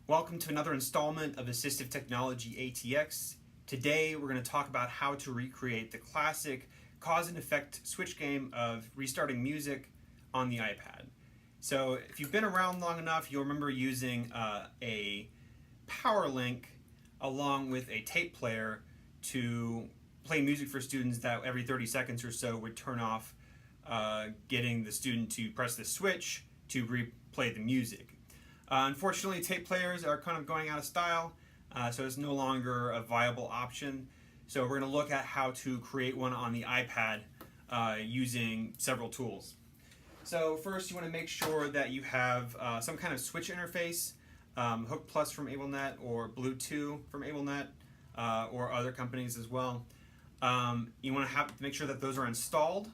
Welcome to another installment of Assistive Technology ATX. Today we're going to talk about how to recreate the classic cause and effect switch game of restarting music on the iPad. So if you've been around long enough, you'll remember using a power link along with a tape player to play music for students that every 30 seconds or so would turn off, getting the student to press the switch to replay the music. Unfortunately, tape players are kind of going out of style, so it's no longer a viable option. So we're going to look at how to create one on the iPad using several tools. So first, you want to make sure that you have some kind of switch interface, Hook Plus from AbleNet or Bluetooth from AbleNet, or other companies as well. You want to make sure that those are installed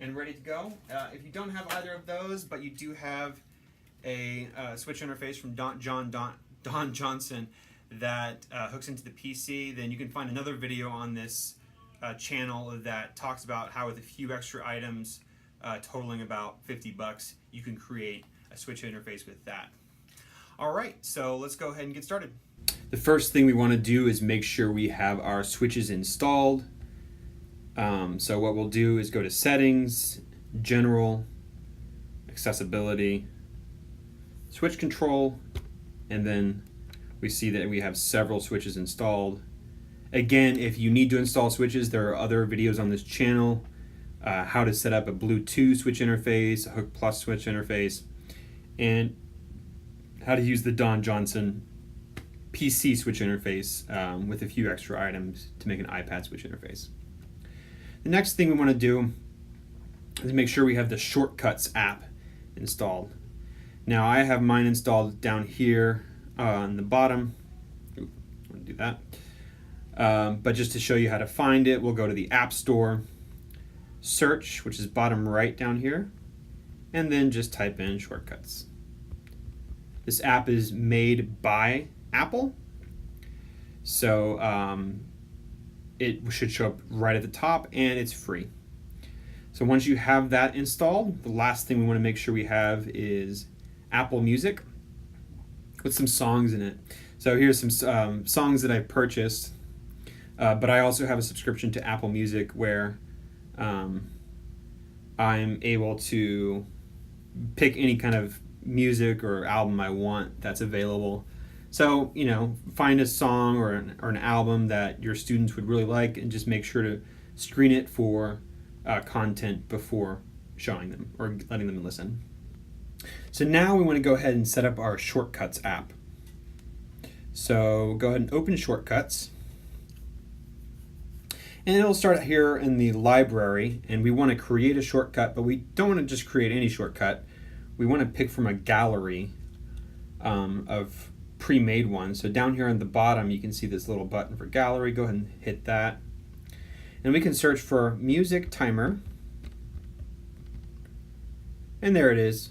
and ready to go. If you don't have either of those, but you do have a switch interface from Don Johnson that hooks into the PC, then you can find another video on this channel that talks about how with a few extra items totaling about $50, you can create a switch interface with that. All right, so let's go ahead and get started. The first thing we want to do is make sure we have our switches installed. So what we'll do is go to Settings, General, Accessibility, Switch Control, and then we see that we have several switches installed. Again, if you need to install switches, there are other videos on this channel, how to set up a Bluetooth switch interface, a Hook Plus switch interface, and how to use the Don Johnson PC switch interface with a few extra items to make an iPad switch interface. The next thing we want to do is make sure we have the Shortcuts app installed. Now I have mine installed down here on the bottom. I want to do that. But just to show you how to find it, we'll go to the App Store, search, which is bottom right down here, and then just type in Shortcuts. This app is made by Apple, so it should show up right at the top, and it's free. So once you have that installed, the last thing we want to make sure we have is Apple Music with some songs in it. So here's some songs that I've purchased, but I also have a subscription to Apple Music where I'm able to pick any kind of music or album I want that's available. So, find a song or an album that your students would really like and just make sure to screen it for content before showing them or letting them listen. So now we want to go ahead and set up our Shortcuts app. So go ahead and open Shortcuts. And it'll start here in the library, and we want to create a shortcut, but we don't want to just create any shortcut. We want to pick from a gallery of pre-made ones. So down here on the bottom, you can see this little button for gallery. Go ahead and hit that. And we can search for music timer. And there it is.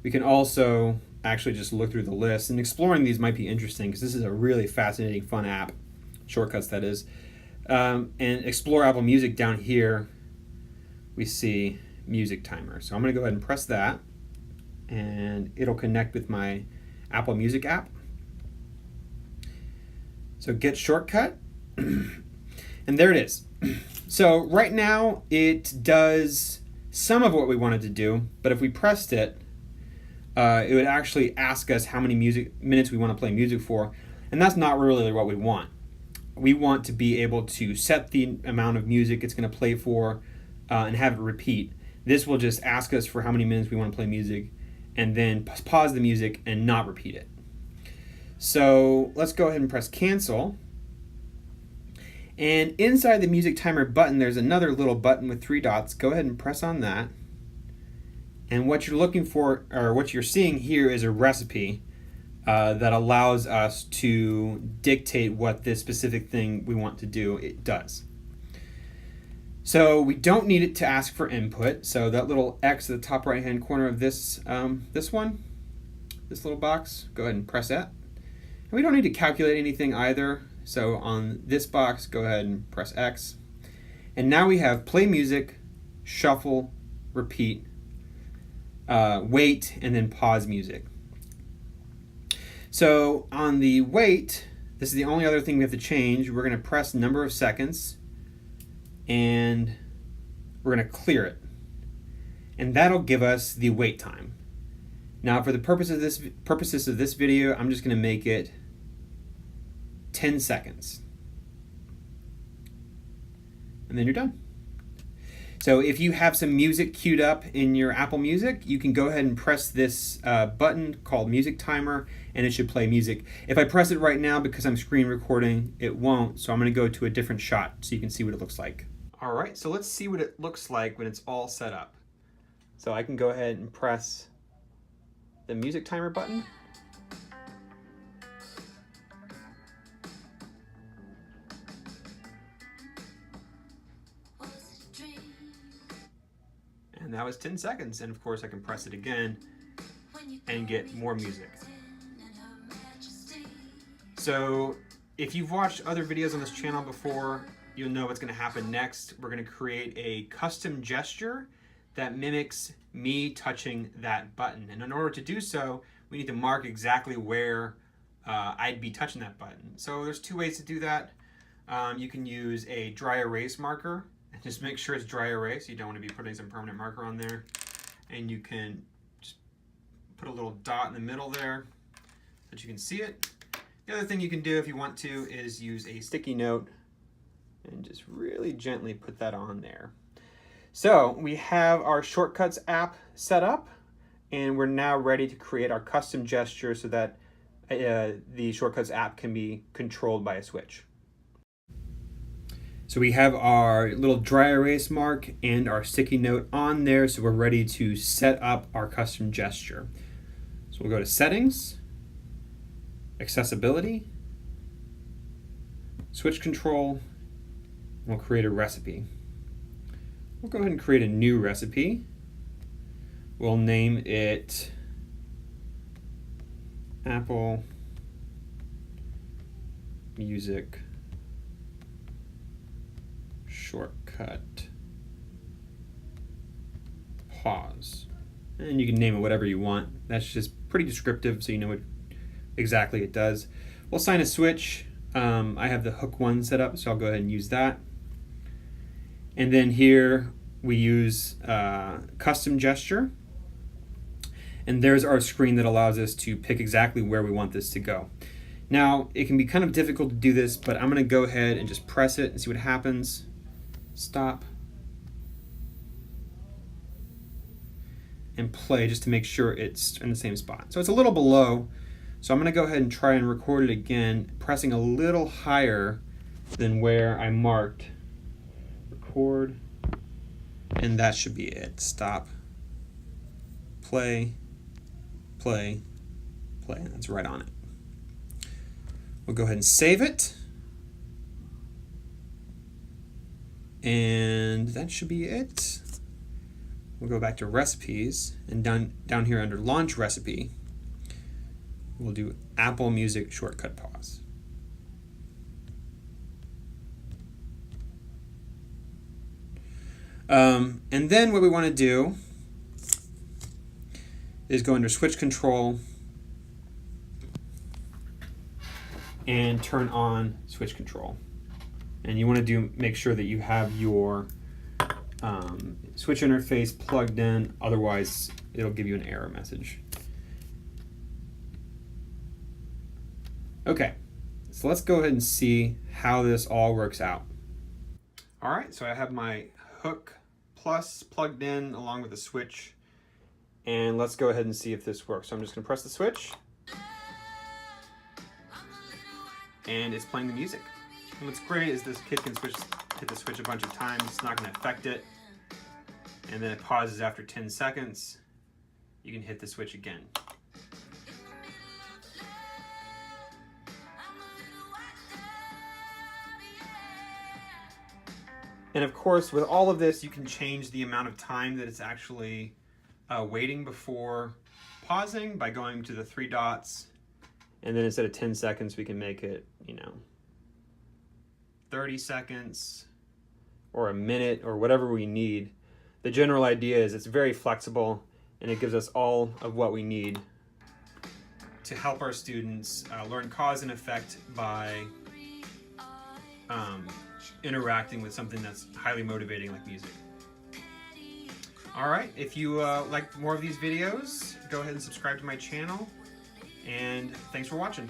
We can also actually just look through the list, and exploring these might be interesting because this is a really fascinating, fun app. Shortcuts, that is. And explore Apple Music down here, we see music timer. So I'm going to go ahead and press that, and it'll connect with my Apple Music app. So get shortcut, and there it is. So right now it does some of what we wanted to do, but if we pressed it, it would actually ask us how many minutes we want to play music for, and that's not really what we want. We want to be able to set the amount of music it's going to play for and have it repeat. This will just ask us for how many minutes we want to play music and then pause the music and not repeat it. So let's go ahead and press cancel. And inside the music timer button, there's another little button with 3 dots. Go ahead and press on that. And what you're looking for, or what you're seeing here, is a recipe that allows us to dictate what this specific thing we want to do it does. So we don't need it to ask for input. So that little X at the top right hand corner of this this little box, go ahead and press that. And we don't need to calculate anything either. So on this box, go ahead and press X. And now we have play music, shuffle, repeat, wait, and then pause music. So on the wait, this is the only other thing we have to change. We're going to press number of seconds and we're going to clear it. And that'll give us the wait time. Now for the purposes of this video, I'm just going to make it 10 seconds. And then you're done. So if you have some music queued up in your Apple Music, you can go ahead and press this button called Music Timer, and it should play music. If I press it right now, because I'm screen recording, it won't. So I'm going to go to a different shot so you can see what it looks like. All right, so let's see what it looks like when it's all set up. So I can go ahead and press the Music Timer button. And that was 10 seconds. And of course I can press it again and get more music. So if you've watched other videos on this channel before, you'll know what's going to happen next. We're going to create a custom gesture that mimics me touching that button. And in order to do so, we need to mark exactly where I'd be touching that button. So there's two ways to do that. You can use a dry erase marker. Just make sure it's dry erase. You don't want to be putting some permanent marker on there. And you can just put a little dot in the middle there so that you can see it. The other thing you can do if you want to is use a sticky note and just really gently put that on there. So we have our Shortcuts app set up, and we're now ready to create our custom gesture so that the Shortcuts app can be controlled by a switch. So we have our little dry erase mark and our sticky note on there, so we're ready to set up our custom gesture. So we'll go to Settings, Accessibility, Switch Control, and we'll create a recipe. We'll go ahead and create a new recipe. We'll name it Apple Music Shortcut pause. And you can name it whatever you want. That's just pretty descriptive so you know what exactly it does. We'll assign a switch. I have the hook one set up, so I'll go ahead and use that. And then here we use custom gesture. And there's our screen that allows us to pick exactly where we want this to go. Now, it can be kind of difficult to do this, but I'm going to go ahead and just press it and see what happens. Stop. And play just to make sure it's in the same spot. So it's a little below. So I'm going to go ahead and try and record it again, pressing a little higher than where I marked. Record. And that should be it. Stop. Play. Play. Play. That's right on it. We'll go ahead and save it. And that should be it. We'll go back to recipes, and down here under launch recipe, we'll do Apple Music Shortcut pause. And then what we want to do is go under switch control and turn on switch control. And you want to make sure that you have your switch interface plugged in, otherwise it'll give you an error message. Okay, so let's go ahead and see how this all works out. All right, so I have my hook plus plugged in along with the switch, and let's go ahead and see if this works. So I'm just gonna press the switch, and it's playing the music. And what's great is this kid can hit the switch a bunch of times. It's not going to affect it. And then it pauses after 10 seconds. You can hit the switch again. And of course, with all of this, you can change the amount of time that it's actually waiting before pausing by going to the three dots. And then instead of 10 seconds, we can make it, 30 seconds or a minute or whatever we need. The general idea is it's very flexible and it gives us all of what we need to help our students learn cause and effect by interacting with something that's highly motivating like music. Alright, if you like more of these videos, go ahead and subscribe to my channel, and thanks for watching.